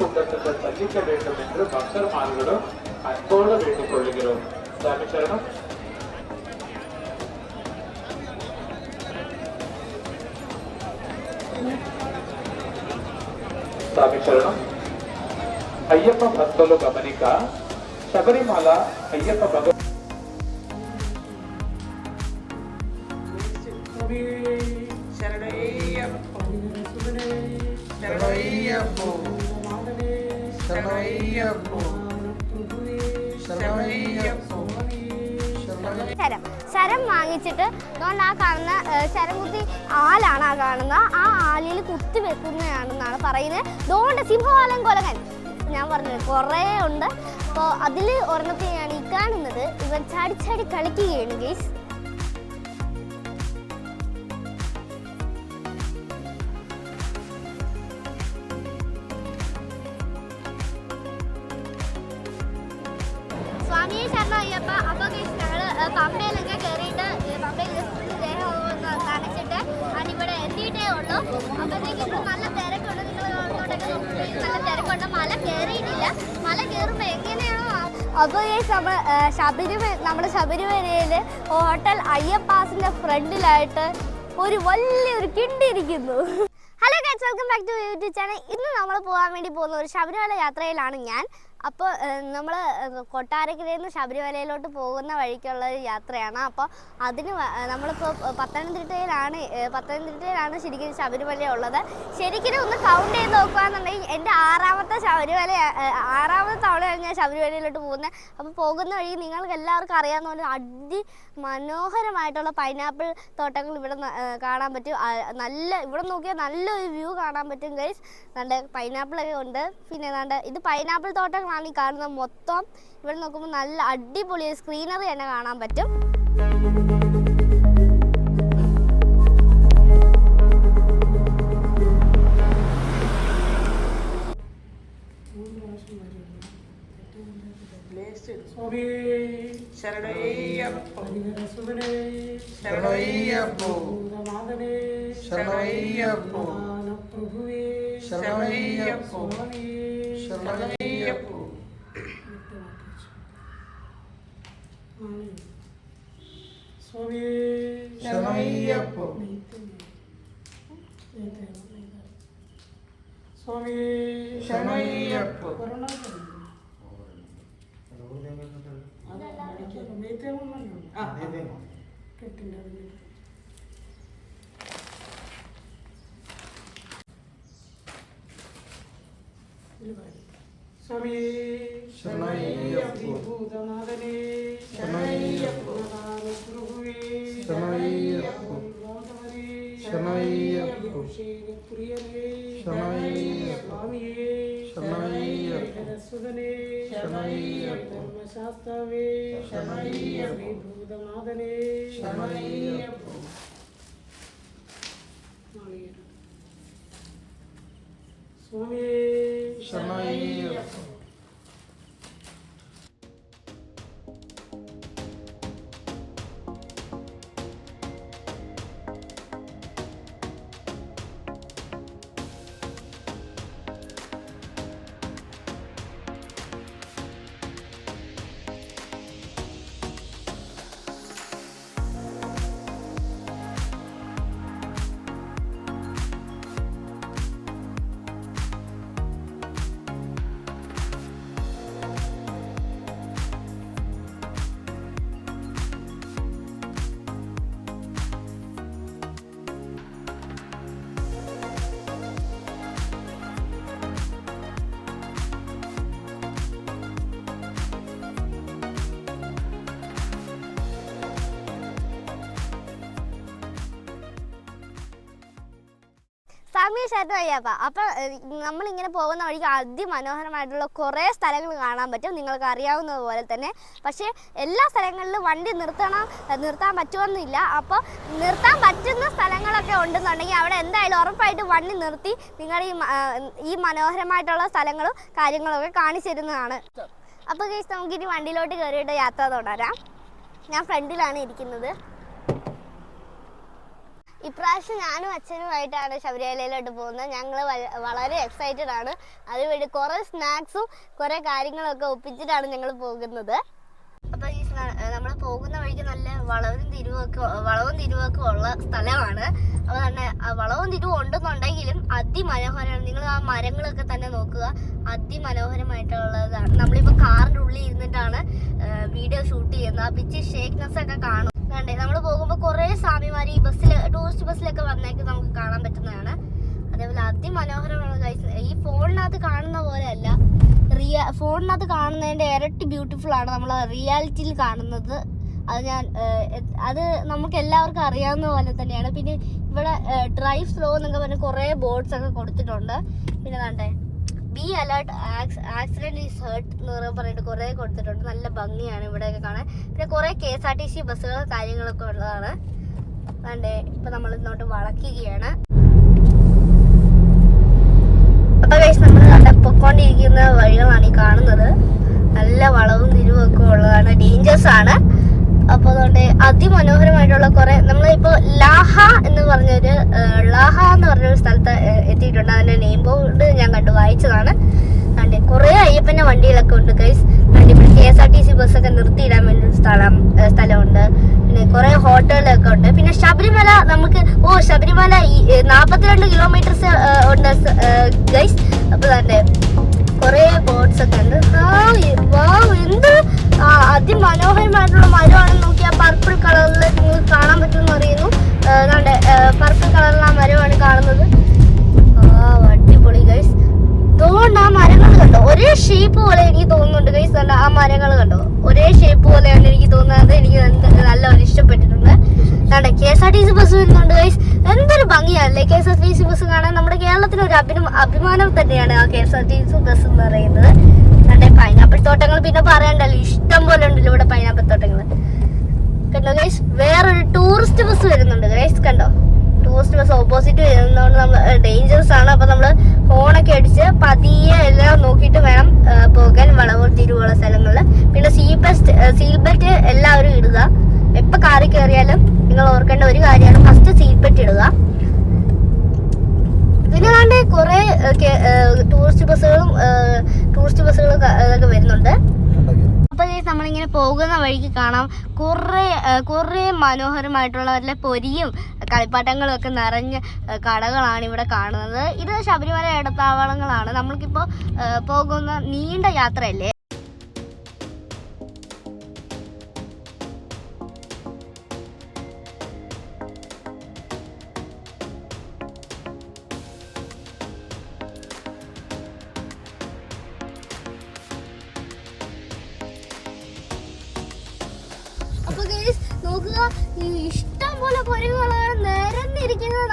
கூட்டத்துக்கு சந்திக்க வேண்டும் என்று பக்தர்மார்களும் அன்போடு வேண்டிக் கொள்கிறோம். சாமி சரணம். స్వామి శరణం. అయ్యప్ప భక్తులు గమనిక. శబరిమల అయ్యప్ప భగ ശരം വാങ്ങിച്ചിട്ട് അതുകൊണ്ട് ആ കാണുന്ന ശരം കുത്തി ആലാണ് ആ കാണുന്ന ആ ആലിയിൽ കുത്തി വെക്കുന്നതാണെന്നാണ് പറയുന്നത്. അതുകൊണ്ട് സിംഹവാലൻ കൊലകൻ ഞാൻ പറഞ്ഞത് കുറേ ഉണ്ട്. അപ്പോൾ അതിൽ ഒരെണ്ണത്തെയാണ് ഈ കാണുന്നത്. ഇവൻ ചാടി ചാടി കളിക്കുകയാണ് ഗൈസ്. സ്വാമിയെ ശരണം അയ്യപ്പ. അപ്പോൾ ഗൈസ് ഞങ്ങൾ പമ്പയിലൊക്കെ കയറിയിട്ട് പമ്പയിൽ ദേഹം നനച്ചിട്ട് ഇവിടെ എത്തിയിട്ടേ ഉള്ളൂ. അപ്പോഴത്തേക്ക് ഇവിടെ നല്ല തിരക്കുണ്ട്. നിങ്ങൾ അങ്ങോട്ടൊക്കെ നോക്കുമ്പോഴേക്കും നല്ല തിരക്കുണ്ട്. മല കയറിയിട്ടില്ല. മല കയറുമ്പോൾ എങ്ങനെയാണോ അപ്പോൾ ഗൈസ് നമ്മുടെ ശബരിമലയിൽ ഹോട്ടൽ അയ്യപ്പാസിൻ്റെ ഫ്രണ്ടിലായിട്ട് ഒരു വലിയൊരു കിണ്ടി ഇരിക്കുന്നു. Hello guys, welcome back to YouTube channel. ഇന്ന് നമ്മൾ പോകാൻ വേണ്ടി പോകുന്ന ഒരു ശബരിമല യാത്രയിലാണ് ഞാൻ. അപ്പോൾ നമ്മൾ കൊട്ടാരക്കരയിൽ നിന്ന് ശബരിമലയിലോട്ട് പോകുന്ന വഴിക്കുള്ള ഒരു യാത്രയാണ്. അപ്പോൾ അതിന് നമ്മളിപ്പോൾ പത്തനംതിട്ടയിലാണ് ശരിക്കും ശബരിമല ഉള്ളത്. ശരിക്കും ഒന്ന് കൗണ്ട് ചെയ്ത് നോക്കുകയാണെന്നുണ്ടെങ്കിൽ എൻ്റെ ആറാമത്തെ തവണയാണ് ഞാൻ ശബരിമലയിലോട്ട് പോകുന്നത്. അപ്പോൾ പോകുന്ന വഴി നിങ്ങൾക്ക് എല്ലാവർക്കും അറിയാവുന്ന പോലെ മനോഹരമായിട്ടുള്ള പൈനാപ്പിൾ തോട്ടങ്ങൾ ഇവിടെ കാണാൻ പറ്റും. ഇവിടെ നോക്കിയാൽ നല്ലൊരു വ്യൂ കാണാൻ പറ്റും ഗൈസ്. നല്ല പൈനാപ്പിളൊക്കെ ഉണ്ട്. പിന്നെ ഇത് പൈനാപ്പിൾ തോട്ടങ്ങളാണ് ഈ കാണുന്നത് മൊത്തം. ഇവിടെ നോക്കുമ്പോൾ നല്ല അടിപൊളി സ്ക്രീനറി തന്നെ കാണാൻ പറ്റും. സ്വാമിയെ ശരണം അയ്യപ്പ. അപ്പം നമ്മളിങ്ങനെ പോകുന്ന വഴിക്ക് അതിമനോഹരമായിട്ടുള്ള കുറേ സ്ഥലങ്ങൾ കാണാൻ പറ്റും, നിങ്ങൾക്ക് അറിയാവുന്നത് പോലെ തന്നെ. പക്ഷേ എല്ലാ സ്ഥലങ്ങളിലും വണ്ടി നിർത്താൻ പറ്റുമെന്നില്ല. അപ്പോൾ നിർത്താൻ പറ്റുന്ന സ്ഥലങ്ങളൊക്കെ ഉണ്ടെന്നുണ്ടെങ്കിൽ അവിടെ എന്തായാലും ഉറപ്പായിട്ട് വണ്ടി നിർത്തി നിങ്ങൾ ഈ മനോഹരമായിട്ടുള്ള സ്ഥലങ്ങളും കാര്യങ്ങളൊക്കെ കാണിച്ചു തരുന്നതാണ്. അപ്പോൾ ഗൈസ് നമുക്കിനി വണ്ടിയിലോട്ട് കയറിയിട്ട് യാത്ര തുടരാം. ഞാൻ ഫ്രണ്ടിലാണ് ഇരിക്കുന്നത്. ഇപ്രാവശ്യം ഞാനും അച്ഛനുമായിട്ടാണ് ശബരിമലയിലോട്ട് പോകുന്നത്. ഞങ്ങൾ വളരെ എക്സൈറ്റഡ് ആണ്. അതിനുവേണ്ടി കുറേ സ്നാക്സും കുറേ കാര്യങ്ങളൊക്കെ ഒപ്പിച്ചിട്ടാണ് ഞങ്ങൾ പോകുന്നത്. അപ്പോൾ ഈ നമ്മൾ പോകുന്ന വഴിക്ക് നല്ല വളവും തിരിവൊക്കെ ഉള്ള സ്ഥലമാണ്. അപ്പോൾ തന്നെ വളവും തിരിവും ഉണ്ടെന്നുണ്ടെങ്കിലും അതിമനോഹരമാണ്. നിങ്ങൾ ആ മരങ്ങളൊക്കെ തന്നെ നോക്കുക, അതിമനോഹരമായിട്ടുള്ളതാണ്. നമ്മളിപ്പോൾ കാറിൻ്റെ ഉള്ളിൽ ഇരുന്നിട്ടാണ് വീഡിയോ ഷൂട്ട് ചെയ്യുന്നത്. ആ പിച്ച് ഷേക്ക്നെസ് ഒക്കെ കാണും. കണ്ടേ, നമ്മൾ പോകുമ്പോൾ കുറേ സ്വാമിമാർ ഈ ടൂറിസ്റ്റ് ബസ്സിലൊക്കെ വന്നേക്ക് നമുക്ക് കാണാൻ പറ്റുന്നതാണ്. അതേപോലെ അതിമനോഹരമാണ് ഗൈസ്. ഈ ഫോണിനകത്ത് കാണുന്ന പോലെ അല്ല, ഫോണിനകത്ത് കാണുന്നതിൻ്റെ ഇരട്ടി ബ്യൂട്ടിഫുൾ ആണ് നമ്മൾ റിയാലിറ്റിയിൽ കാണുന്നത്. അത് നമുക്ക് എല്ലാവർക്കും അറിയാവുന്ന പോലെ തന്നെയാണ്. പിന്നെ ഇവിടെ ഡ്രൈവ് സ്ലോ എന്നൊക്കെ പറഞ്ഞ് കുറേ ബോർഡ്സ് ഒക്കെ കൊടുത്തിട്ടുണ്ട്. പിന്നെ കണ്ടേ, be alert, accident is hurt എന്ന് പറഞ്ഞിട്ട് കുറേ കൊടുത്തിട്ടുണ്ട്. നല്ല ഭംഗിയാണ് ഇവിടെയൊക്കെ കാണാൻ. പിന്നെ കുറേ KSRTC ബസ്സുകൾ കാര്യങ്ങളൊക്കെ ഉള്ളതാണ്. കണ്ടേ, ഇപ്പം നമ്മൾ ഇന്നോട്ട് വളയ്ക്കുകയാണ്. അപ്പോൾ ഗൈസ്, നമ്മൾ പൊക്കോണ്ടിരിക്കുന്ന വഴികളാണ് ഈ കാണുന്നത്. നല്ല വളവും തിരിവും ഒക്കെ ഉള്ളതാണ്, ഡേഞ്ചേഴ്സ് ആണ്. അപ്പോൾ അതുകൊണ്ട് അതിമനോഹരമായിട്ടുള്ള കുറേ, നമ്മളിപ്പോൾ ലാഹ എന്ന് പറഞ്ഞൊരു സ്ഥലത്ത് എത്തിയിട്ടുണ്ട്. അതിൻ്റെ നെയിം ബോർഡ് ഞാൻ വായിച്ചതാണ്. കണ്ടേ, കുറേ അയ്യപ്പൻ്റെ വണ്ടികളൊക്കെ ഉണ്ട് ഗൈസ്. കണ്ടേ, ഇവിടെ KSRTC ബസ്സൊക്കെ നിർത്തിയിടാൻ വേണ്ടി സ്ഥലമുണ്ട്. പിന്നെ കുറേ ഹോട്ടലുകളൊക്കെ ഉണ്ട്. പിന്നെ ശബരിമല ശബരിമല 42 കിലോമീറ്റേഴ്സ് ഉണ്ട് ഗൈസ്. അപ്പോൾ തന്നെ കുറേ ബോട്ട്സ് ഒക്കെ ഉണ്ട്. എന്ത് അതിമനോഹരമായിട്ടുള്ള മരമാണെന്ന് നോക്കിയാൽ പർപ്പിൾ കളറിൽ നിങ്ങൾക്ക് കാണാൻ പറ്റുമെന്ന് അറിയുന്നു. പർപ്പിൾ കളറിൽ ആ മരമാണ് കാണുന്നത്. അടിപൊളി ഗൈസ്. അതുകൊണ്ട് ആ മരങ്ങൾ കണ്ടോ, ഒരേ ഷേപ്പ് പോലെ എനിക്ക് തോന്നുന്നുണ്ട് ഗൈസ്. ആ മരങ്ങൾ കണ്ടോ, ഒരേ ഷേപ്പ് പോലെയാണ് എനിക്ക് തോന്നുന്നത്. എനിക്ക് നല്ലപോലെ ഇഷ്ടപ്പെട്ടിട്ടുണ്ട്. KSRTC ബസ് വരുന്നുണ്ട് ഗൈസ്. എന്തൊരു ഭംഗിയാണല്ലേ KSRTC ബസ് കാണാൻ. നമ്മുടെ കേരളത്തിന് ഒരു അഭിമാനം തന്നെയാണ് ആ KSRTC ബസ് എന്ന് പറയുന്നത്. പൈനാപ്പിൾ തോട്ടങ്ങൾ പിന്നെ പറയണ്ടല്ലോ, ഇഷ്ടം പോലെ ഉണ്ടല്ലോ ഇവിടെ പൈനാപ്പിൾ തോട്ടങ്ങൾ. കണ്ടോ ഗൈസ്, വേറൊരു ടൂറിസ്റ്റ് ബസ് വരുന്നുണ്ട് ഗൈസ്. കണ്ടോ, ടൂറിസ്റ്റ് ബസ് ഓപ്പോസിറ്റ് വരുന്നതുകൊണ്ട് നമ്മൾ ഡേഞ്ചറസ് ആണ്. അപ്പോൾ നമ്മൾ ഫോണൊക്കെ അടിച്ച് പതിയെ എല്ലാം നോക്കിയിട്ട് വേണം പോകാൻ, വളവ് തിരിവുള്ള സ്ഥലങ്ങളിൽ. പിന്നെ സീറ്റ് ബെൽറ്റ് എല്ലാവരും ഇടുക. എപ്പോൾ കാറിൽ കയറിയാലും നിങ്ങൾ ഓർക്കേണ്ട ഒരു കാര്യമാണ്, ഫസ്റ്റ് സീറ്റ് ബെൽറ്റ് ഇടുക. പിന്നെ കണ്ടേ കുറേ ടൂറിസ്റ്റ് ബസ്സുകളും ഒക്കെ വരുന്നുണ്ട്. അപ്പോൾ നമ്മളിങ്ങനെ പോകുന്ന വഴിക്ക് കാണാം കുറേ മനോഹരമായിട്ടുള്ള വല്ല പൊരിയും കളിപ്പാട്ടങ്ങളും ഒക്കെ നിറഞ്ഞ കടകളാണ് ഇവിടെ കാണുന്നത്. ഇത് ശബരിമല ഇടത്താവളങ്ങളാണ്. നമ്മൾക്കിപ്പോൾ പോകുന്ന നീണ്ട യാത്രയല്ലേ. അപ്പോൾ ഗൈസ് നോക്കുക, ഇഷ്ടം പോലെ കുരങ്ങുകളാണ് നിരന്നിരിക്കുന്നത്.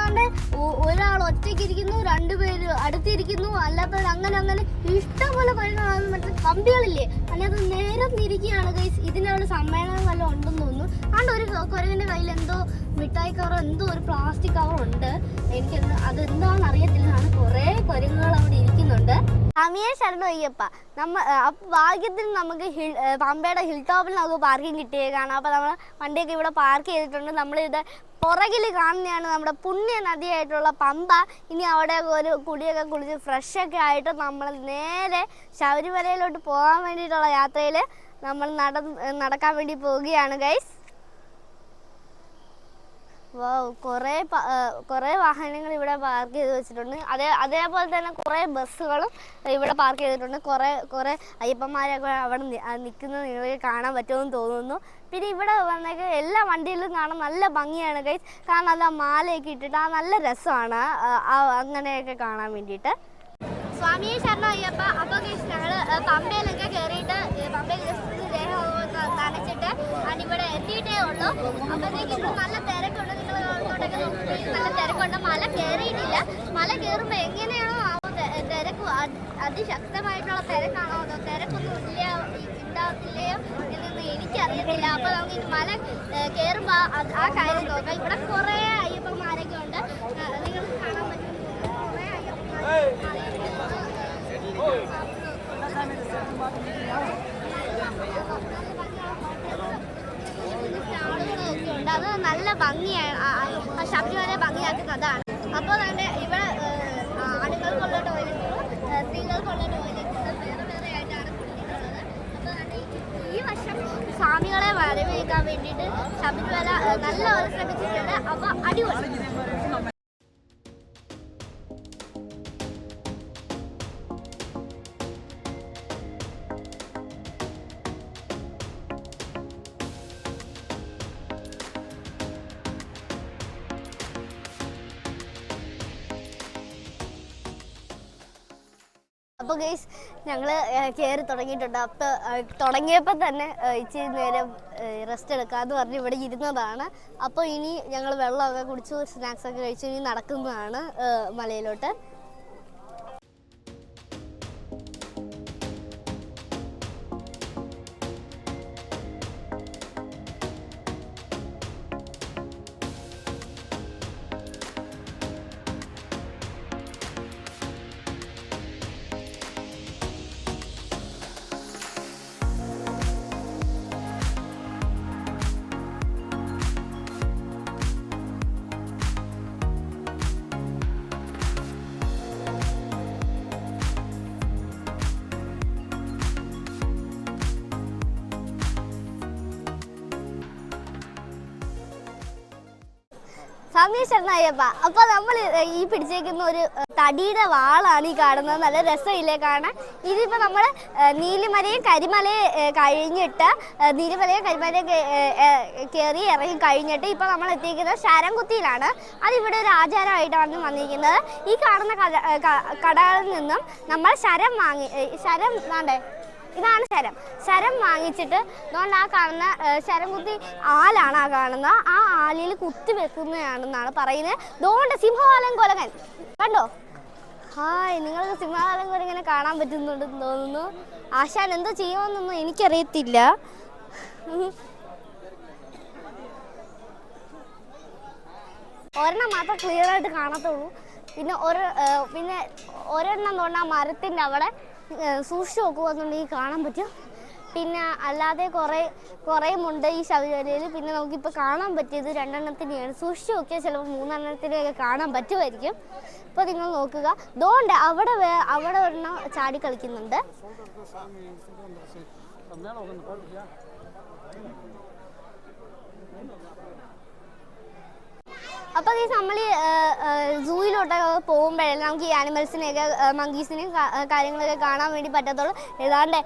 ഒരാൾ ഒറ്റയ്ക്ക് ഇരിക്കുന്നു, 2 പേര് അടുത്തിരിക്കുന്നു, അല്ലാത്തവർ അങ്ങനെ ഇഷ്ടം പോലെ കുരങ്ങുകളാണ്. മറ്റേ കമ്പികളില്ലേ, അതിനകത്ത് നിരന്നിരിക്കുകയാണ് ഗൈസ്. ഇതിനുള്ള സമ്മേളനം വല്ലതും ഉണ്ടെന്ന് തോന്നുന്നു. ഒരു കുരങ്ങിൻ്റെ കയ്യിൽ എന്തോ മിഠായി കവറോ എന്തോ ഒരു പ്ലാസ്റ്റിക് കവർ ഉണ്ട്. അതെന്താണെന്ന് അറിയത്തില്ല. കുറേ കുരങ്ങുകൾ അവിടെ ഇരിക്കുന്നുണ്ട്. അമിയ ശരണം അയ്യപ്പ. ഭാഗ്യത്തിന് നമുക്ക് പമ്പയുടെ ഹിൽ ടോപ്പിൽ നമുക്ക് പാർക്കിംഗ് കിട്ടിയേക്കാണ്. അപ്പോൾ നമ്മൾ വണ്ടിയൊക്കെ ഇവിടെ പാർക്ക് ചെയ്തിട്ടുണ്ട്. നമ്മളിത് പുറകിൽ കാണുന്നതാണ് നമ്മുടെ പുണ്യ നദിയായിട്ടുള്ള പമ്പ. ഇനി അവിടെ ഒരു കുടിയൊക്കെ കുളിച്ച് ഫ്രഷൊക്കെ ആയിട്ട് നമ്മൾ നേരെ ശബരിമലയിലോട്ട് പോകാൻ വേണ്ടിയിട്ടുള്ള യാത്രയിൽ നമ്മൾ നടക്കാൻ വേണ്ടി പോവുകയാണ് ഗൈസ്. കുറേ വാഹനങ്ങൾ ഇവിടെ പാർക്ക് ചെയ്ത് വെച്ചിട്ടുണ്ട്. അതേപോലെ തന്നെ കുറേ ബസ്സുകളും ഇവിടെ പാർക്ക് ചെയ്തിട്ടുണ്ട്. കുറേ അയ്യപ്പന്മാരൊക്കെ അവിടെ നിൽക്കുന്നത് നിങ്ങൾക്ക് കാണാൻ പറ്റുമെന്ന് തോന്നുന്നു. പിന്നെ ഇവിടെ വന്നേക്ക് എല്ലാ വണ്ടിയിലും കാണാൻ നല്ല ഭംഗിയാണ് ഗൈസ്. കാരണം നല്ല മാലയൊക്കെ ഇട്ടിട്ട് നല്ല രസമാണ് അങ്ങനെയൊക്കെ കാണാൻ വേണ്ടിയിട്ട്. സ്വാമിയെ ശരണം അയ്യപ്പ. അപ്പോൾ ഗൈസ് ഞങ്ങൾ പമ്പയിലൊക്കെ കയറിയിട്ട് പമ്പയിൽ ദേഹം നനച്ചിട്ട് ഇവിടെ എത്തിയിട്ടേ ഉള്ളൂ. അപ്പോഴത്തേക്ക് ഇവിടെ നല്ല തിരക്കുണ്ട്. നിങ്ങൾ അങ്ങോട്ടൊക്കെ നോക്കി നല്ല തിരക്കുണ്ട്. മല കയറിയിട്ടില്ല. മല കയറുമ്പോൾ എങ്ങനെയാണോ തിരക്ക് അതിശക്തമായിട്ടുള്ള തിരക്കാണോ അതോ തിരക്കൊന്നും ഉണ്ടാവത്തില്ലയോ എന്നൊന്നും എനിക്കറിയത്തില്ല. അപ്പോൾ നമുക്ക് ഈ മല കയറുമ്പോൾ ആ കാര്യം നോക്കാം. ഇവിടെ കുറേ അയ്യപ്പന്മാരൊക്കെ ഉണ്ട്. നിങ്ങൾക്ക് കാണാൻ പറ്റും. കുറേ അയ്യപ്പന്മാർ അത് നല്ല ഭംഗിയാണ്. പക്ഷെ ശബരിമല ഭംഗിയാക്കുന്നത് അതാണ്. അപ്പോൾ തന്നെ ഇവിടെ ആണുങ്ങൾക്കുള്ള ടോയ്ലറ്റുകളും സ്ത്രീകൾക്കുള്ള ടോയ്ലറ്റുകളും വേറെ വേറെ ആയിട്ടാണ് കൊടുത്തിട്ടുള്ളത്. അപ്പോൾ തന്നെ ഈ വർഷം സ്വാമികളെ വരവേൽക്കാൻ വേണ്ടിയിട്ട് ശബരിമല നല്ലപോലെ ശ്രമിച്ചിട്ടുണ്ട്. അപ്പോൾ അടിപൊളി. അപ്പോൾ ഗൈസ് ഞങ്ങൾ കയറി തുടങ്ങിയിട്ടുണ്ട്. അപ്പോൾ തുടങ്ങിയപ്പോൾ തന്നെ ഇച്ചിരി നേരം റെസ്റ്റ് എടുക്കാമെന്ന് പറഞ്ഞ് ഇവിടെ ഇരുന്നതാണ്. അപ്പോൾ ഇനി ഞങ്ങൾ വെള്ളമൊക്കെ കുടിച്ചു സ്നാക്സൊക്കെ കഴിച്ചു ഇനി നടക്കുന്നതാണ് മലയിലോട്ട്. സ്വാമി ശരണയ്യപ്പ. അപ്പോൾ നമ്മൾ ഈ പിടിച്ചേക്കുന്ന ഒരു തടിയുടെ വാളാണ് ഈ കാണുന്നത്. നല്ല രസമില്ലേ കാണാൻ. ഇതിപ്പോൾ നമ്മൾ നീലിമലയും കരിമലയും കഴിഞ്ഞിട്ട് നീലിമലയും കരിമലയും കയറി ഇറങ്ങി കഴിഞ്ഞിട്ട് ഇപ്പോൾ നമ്മൾ എത്തിയിരിക്കുന്നത് ശരംകുത്തിയിലാണ്. അതിവിടെ ഒരു ആചാരമായിട്ടാണ് വന്നിരിക്കുന്നത്. ഈ കാണുന്ന കടകളിൽ നിന്നും നമ്മൾ ശരം വേണ്ടേ, ഇതാണ് ശരം വാങ്ങിച്ചിട്ട് അതുകൊണ്ട് ആ കാണുന്ന ശരംകുത്തി ആലാണ് ആ കാണുന്നത്. ആ ആലിൽ കുത്തി വെക്കുന്നതാണെന്നാണ് പറയുന്നത്. അതുകൊണ്ട് സിംഹവാലൻ കൊലകൻ കണ്ടോ? ഹായ്, നിങ്ങൾക്ക് സിംഹവാലൻ കൊലകനെ കാണാൻ പറ്റുന്നുണ്ടെന്ന് തോന്നുന്നു. ആശാൻ എന്തോ ചെയ്യുമെന്നൊന്നും എനിക്കറിയത്തില്ല. ഒരെണ്ണം മാത്രം ക്ലിയർ ആയിട്ട് കാണത്തുള്ളൂ. പിന്നെ ഒരെണ്ണം തോന്നുന്ന മരത്തിൻ്റെ അവിടെ സൂക്ഷിച്ച് നോക്കുകയെന്നുണ്ടെങ്കിൽ കാണാൻ പറ്റും. പിന്നെ അല്ലാതെ കുറേയുമുണ്ട് ഈ ശബരിമലയിൽ. പിന്നെ നമുക്കിപ്പോൾ കാണാൻ പറ്റിയത് 2 സൂക്ഷിച്ച് നോക്കിയാൽ ചിലപ്പോൾ 3 കാണാൻ പറ്റുമായിരിക്കും. ഇപ്പോൾ നിങ്ങൾ നോക്കുക, അതുകൊണ്ട് അവിടെ ഒരെണ്ണം ചാടി കളിക്കുന്നുണ്ട്. അപ്പോൾ ഈ നമ്മൾ സൂയിലോട്ടൊക്കെ പോകുമ്പോഴല്ലേ നമുക്ക് ഈ ആനിമൽസിനെയൊക്കെ മങ്കീസിനെയും കാര്യങ്ങളൊക്കെ കാണാൻ വേണ്ടി പറ്റത്തുള്ളൂ. ഏതാണ്ട്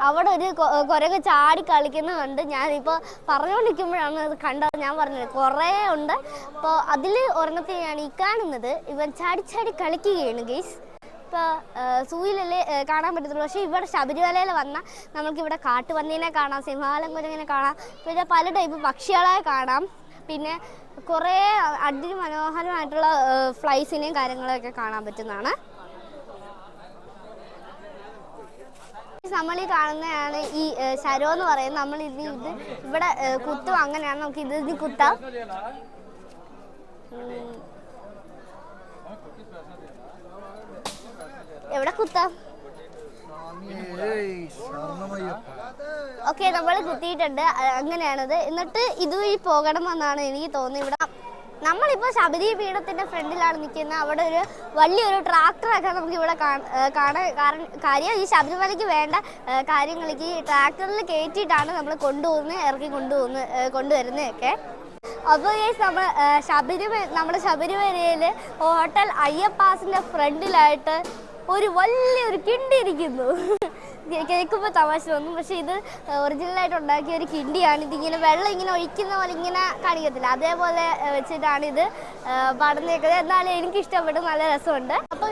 അവിടെ ഒരു കുരങ്ങ് ചാടി കളിക്കുന്നുണ്ട്. ഞാനിപ്പോൾ പറഞ്ഞുകൊണ്ടിരിക്കുമ്പോഴാണ് അത് കണ്ടത്. ഞാൻ പറഞ്ഞത് കുറേ ഉണ്ട്. അപ്പോൾ അതിൽ ഒരെണ്ണത്തെയാണ് ഈ കാണുന്നത്. ഇവൻ ചാടി കളിക്കുകയാണ് ഗൈസ്. ഇപ്പോൾ സൂയിലല്ലേ കാണാൻ പറ്റത്തുള്ളൂ. പക്ഷേ ഇവിടെ ശബരിമലയിൽ വന്നാൽ നമുക്കിവിടെ കാട്ടുപന്നീനെ കാണാം, സിംഹവാലൻ കുരങ്ങനെ കാണാം, പിന്നെ പല ടൈപ്പ് പക്ഷികളെ കാണാം. പിന്നെ കുറേ അതിമനോഹരമായിട്ടുള്ള ഫ്ലൈസിനെയും കാര്യങ്ങളൊക്കെ കാണാൻ പറ്റുന്നതാണ്. നമ്മൾ ഈ കാണുന്നതാണ് ഈ ശരം എന്ന് പറയുന്നത്. നമ്മൾ ഇത് ഇവിടെ കുത്തും, അങ്ങനെയാണ്. നമുക്ക് ഇത് കുത്താം. എവിടെ കുത്താം? ഓക്കെ, നമ്മൾ കുത്തിയിട്ടുണ്ട്. അങ്ങനെയാണത്. എന്നിട്ട് ഇതുവഴി പോകണമെന്നാണ് എനിക്ക് തോന്നുന്നത്. ഇവിടെ നമ്മളിപ്പോൾ ശബരി പീഠത്തിൻ്റെ ഫ്രണ്ടിലാണ് നിൽക്കുന്നത്. അവിടെ ഒരു വലിയൊരു ട്രാക്ടറൊക്കെ നമുക്ക് ഇവിടെ കാണാൻ കാര്യം ഈ ശബരിമലയ്ക്ക് വേണ്ട കാര്യങ്ങൾക്ക് ഈ ട്രാക്ടറിൽ കയറ്റിയിട്ടാണ് നമ്മൾ ഇറക്കി കൊണ്ടുവരുന്നതൊക്കെ. അപ്പോൾ നമ്മുടെ ശബരിമലയിൽ ഹോട്ടൽ അയ്യപ്പാസിൻ്റെ ഫ്രണ്ടിലായിട്ട് വലിയൊരു കിണ്ടി ഇരിക്കുന്നു. കേൾക്കുമ്പോൾ തമാശ തോന്നും, പക്ഷേ ഇത് ഒറിജിനലായിട്ട് ഉണ്ടാക്കിയ ഒരു കിണ്ടിയാണ്. ഇതിങ്ങനെ വെള്ളം ഇങ്ങനെ ഒഴിക്കുന്ന പോലെ ഇങ്ങനെ കാണിക്കത്തില്ല, അതേപോലെ വെച്ചിട്ടാണ് ഇത് പടന്നേക്കുന്നത്. എന്നാലും എനിക്കിഷ്ടപ്പെട്ടു, നല്ല രസമുണ്ട്. അപ്പോൾ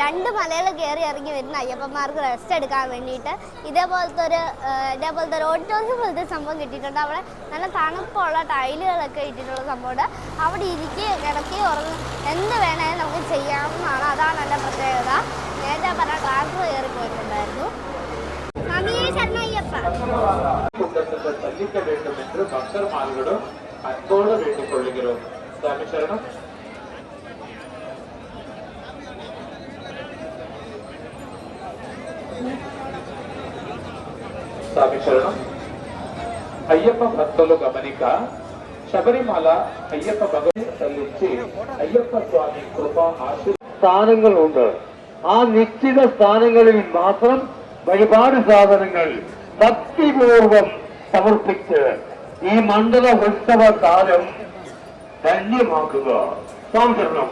2 മലകൾ കയറി ഇറങ്ങി വരുന്ന അയ്യപ്പന്മാർക്ക് റെസ്റ്റ് എടുക്കാൻ വേണ്ടിയിട്ട് ഇതേപോലത്തെ ഒരു ഓഡിറ്റോറിയം പോലത്തെ സംഭവം കിട്ടിയിട്ടുണ്ട്. അവിടെ നല്ല തണുപ്പുള്ള ടൈലുകളൊക്കെ ഇട്ടിട്ടുള്ള സംഭവമുണ്ട്. അവിടെ കിടക്കി ഉറങ്ങും എന്ത് വേണമെങ്കിലും നമുക്ക് ചെയ്യാവുന്നതാണ്. അതാണ് എൻ്റെ പ്രത്യേകത. നേരത്തെ പറഞ്ഞ ട്രാക്ടർ കയറി പോയിട്ടുണ്ടായിരുന്നു. சந்திக்க வேண்டும் என்று பக்தர்மார்களும் அன்போடு வேண்டிக் கொள்கிறோம். சாமி சரணம். సామి శరణం. అయ్యప్ప భక్తులు గమనిక, ശബരിമല അയ്യപ്പ ഭഗവതി സല്ലിച്ച് അയ്യപ്പ സ്വാമി കൃപ സ്ഥാനങ്ങളുണ്ട്. ആ നിശ്ചിത സ്ഥാനങ്ങളിൽ മാത്രം വഴിപാട് സാധനങ്ങൾ ഭക്തിപൂർവം സമർപ്പിച്ച് ഈ മണ്ഡല ഉത്സവ കാലം ധന്യമാക്കുക. സ്വാഗതം.